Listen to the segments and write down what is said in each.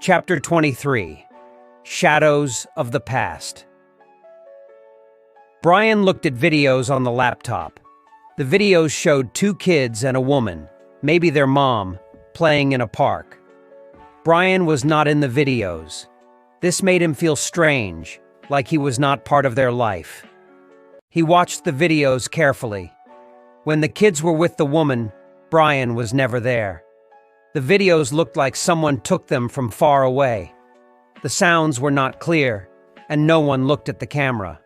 Chapter 23. Shadows of the Past. Brian looked at videos on the laptop. The videos showed two kids and a woman, maybe their mom, playing in a park. Brian was not in the videos. This made him feel strange, like he was not part of their life. He watched the videos carefully. When the kids were with the woman, Brian was never there. The videos looked like someone took them from far away. The sounds were not clear, and no one looked at the camera.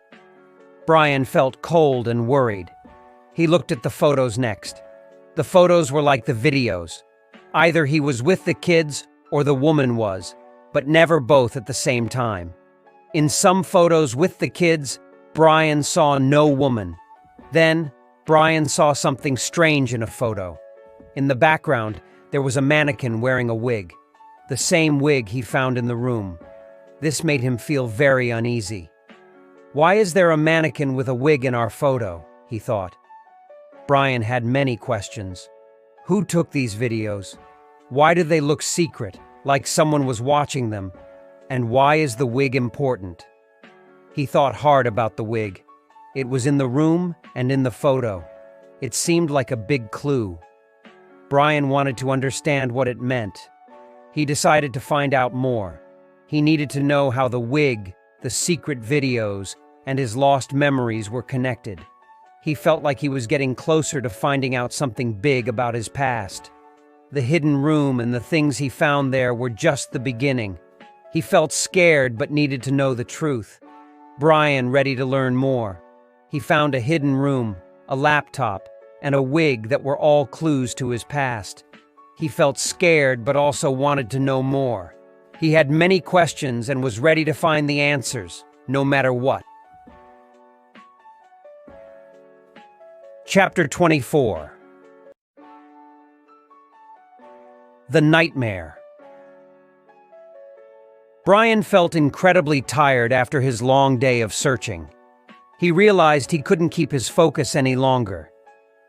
Brian felt cold and worried. He looked at the photos next. The photos were like the videos. Either he was with the kids or the woman was, but never both at the same time. In some photos with the kids, Brian saw no woman. Then, Brian saw something strange in a photo. In the background, there was a mannequin wearing a wig, the same wig he found in the room. This made him feel very uneasy. Why is there a mannequin with a wig in our photo? He thought. Brian had many questions. Who took these videos? Why do they look secret, like someone was watching them? And why is the wig important? He thought hard about the wig. It was in the room and in the photo. It seemed like a big clue. Brian wanted to understand what it meant. He decided to find out more. He needed to know how the wig, the secret videos, and his lost memories were connected. He felt like he was getting closer to finding out something big about his past. The hidden room and the things he found there were just the beginning. He felt scared but needed to know the truth. Brian ready to learn more. He found a hidden room, a laptop, and a wig that were all clues to his past. He felt scared but also wanted to know more. He had many questions and was ready to find the answers, no matter what. Chapter 24. The Nightmare. Brian felt incredibly tired after his long day of searching. He realized he couldn't keep his focus any longer.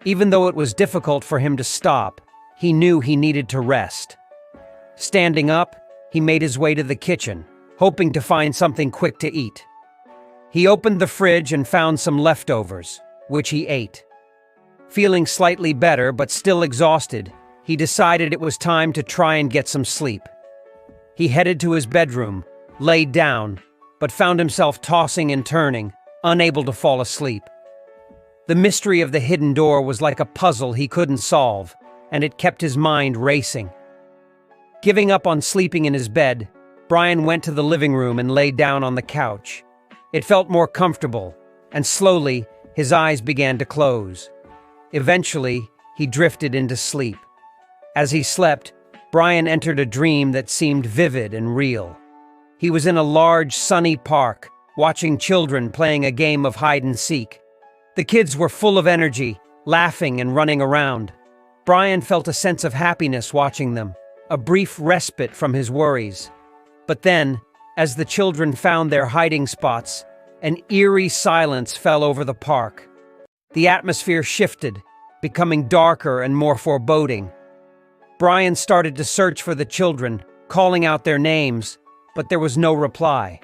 Even though it was difficult for him to stop, he knew he needed to rest. Standing up, he made his way to the kitchen, hoping to find something quick to eat. He opened the fridge and found some leftovers, which he ate. Feeling slightly better but still exhausted, he decided it was time to try and get some sleep. He headed to his bedroom, laid down, but found himself tossing and turning, unable to fall asleep. The mystery of the hidden door was like a puzzle he couldn't solve, and it kept his mind racing. Giving up on sleeping in his bed, Brian went to the living room and lay down on the couch. It felt more comfortable, and slowly, his eyes began to close. Eventually, he drifted into sleep. As he slept, Brian entered a dream that seemed vivid and real. He was in a large, sunny park, watching children playing a game of hide-and-seek. The kids were full of energy, laughing and running around. Brian felt a sense of happiness watching them, a brief respite from his worries. But then, as the children found their hiding spots, an eerie silence fell over the park. The atmosphere shifted, becoming darker and more foreboding. Brian started to search for the children, calling out their names, but there was no reply.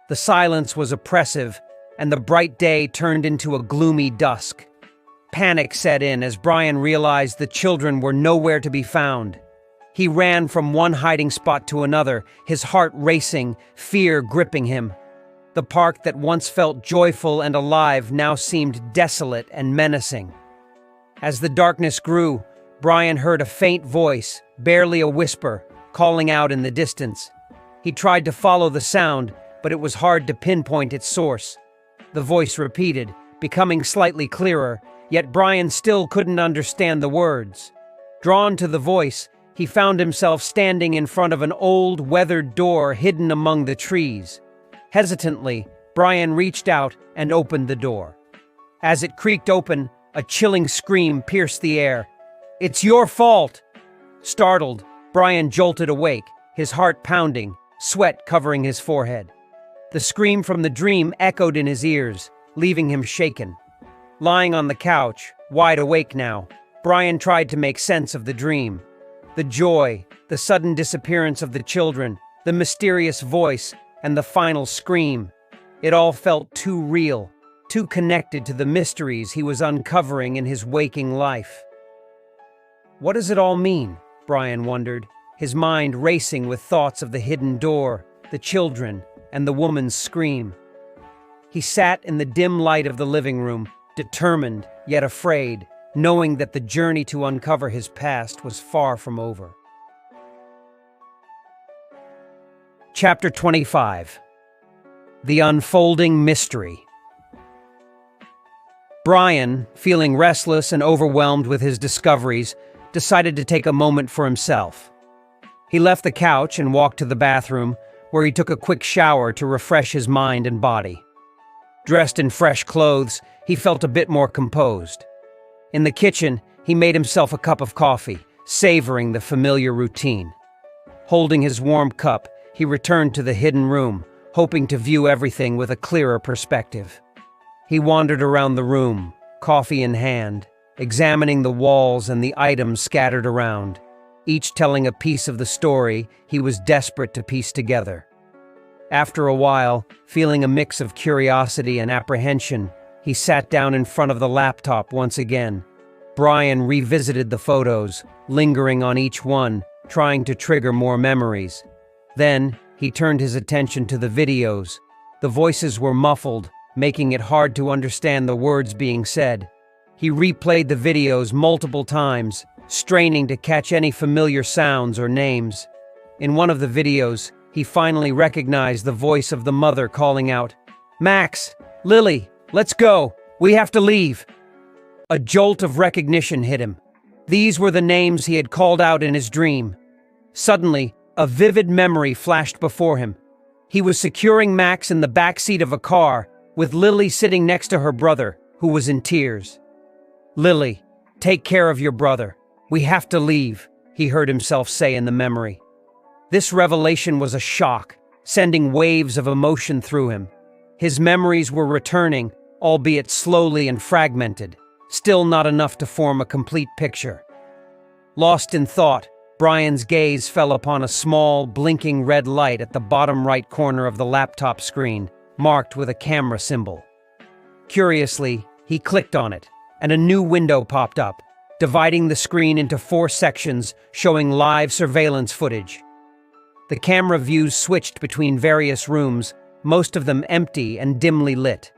The silence was oppressive, and the bright day turned into a gloomy dusk. Panic set in as Brian realized the children were nowhere to be found. He ran from one hiding spot to another, his heart racing, fear gripping him. The park that once felt joyful and alive now seemed desolate and menacing. As the darkness grew, Brian heard a faint voice, barely a whisper, calling out in the distance. He tried to follow the sound, but it was hard to pinpoint its source. The voice repeated, becoming slightly clearer, yet Brian still couldn't understand the words. Drawn to the voice, he found himself standing in front of an old, weathered door hidden among the trees. Hesitantly, Brian reached out and opened the door. As it creaked open, a chilling scream pierced the air. "It's your fault!" Startled, Brian jolted awake, his heart pounding, sweat covering his forehead. The scream from the dream echoed in his ears, leaving him shaken. Lying on the couch, wide awake now, Brian tried to make sense of the dream. The joy, the sudden disappearance of the children, the mysterious voice, and the final scream. It all felt too real, too connected to the mysteries he was uncovering in his waking life. What does it all mean? Brian wondered, his mind racing with thoughts of the hidden door, the children, and the woman's scream. He sat in the dim light of the living room, determined yet afraid, knowing that the journey to uncover his past was far from over. Chapter 25. The Unfolding Mystery. Brian, feeling restless and overwhelmed with his discoveries, decided to take a moment for himself. He left the couch and walked to the bathroom, where he took a quick shower to refresh his mind and body. Dressed in fresh clothes, he felt a bit more composed. In the kitchen, he made himself a cup of coffee, savoring the familiar routine. Holding his warm cup, he returned to the hidden room, hoping to view everything with a clearer perspective. He wandered around the room, coffee in hand, examining the walls and the items scattered around, each telling a piece of the story he was desperate to piece together. After a while, feeling a mix of curiosity and apprehension, he sat down in front of the laptop once again. Brian revisited the photos, lingering on each one, trying to trigger more memories. Then, he turned his attention to the videos. The voices were muffled, making it hard to understand the words being said. He replayed the videos multiple times, straining to catch any familiar sounds or names. In one of the videos, he finally recognized the voice of the mother calling out, "Max, Lily, let's go, we have to leave." A jolt of recognition hit him. These were the names he had called out in his dream. Suddenly, a vivid memory flashed before him. He was securing Max in the back seat of a car, with Lily sitting next to her brother, who was in tears. "Lily, take care of your brother. We have to leave," he heard himself say in the memory. This revelation was a shock, sending waves of emotion through him. His memories were returning, albeit slowly and fragmented, still not enough to form a complete picture. Lost in thought, Brian's gaze fell upon a small, blinking red light at the bottom right corner of the laptop screen, marked with a camera symbol. Curiously, he clicked on it, and a new window popped up, dividing the screen into 4 sections showing live surveillance footage. The camera views switched between various rooms, most of them empty and dimly lit.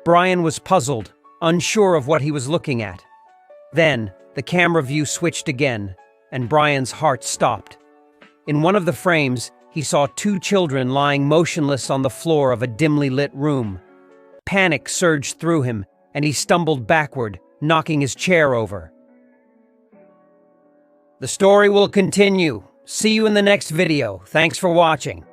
Brian was puzzled, unsure of what he was looking at. Then, the camera view switched again, and Brian's heart stopped. In one of the frames, he saw 2 children lying motionless on the floor of a dimly lit room. Panic surged through him, and he stumbled backward, knocking his chair over. The story will continue. See you in the next video. Thanks for watching.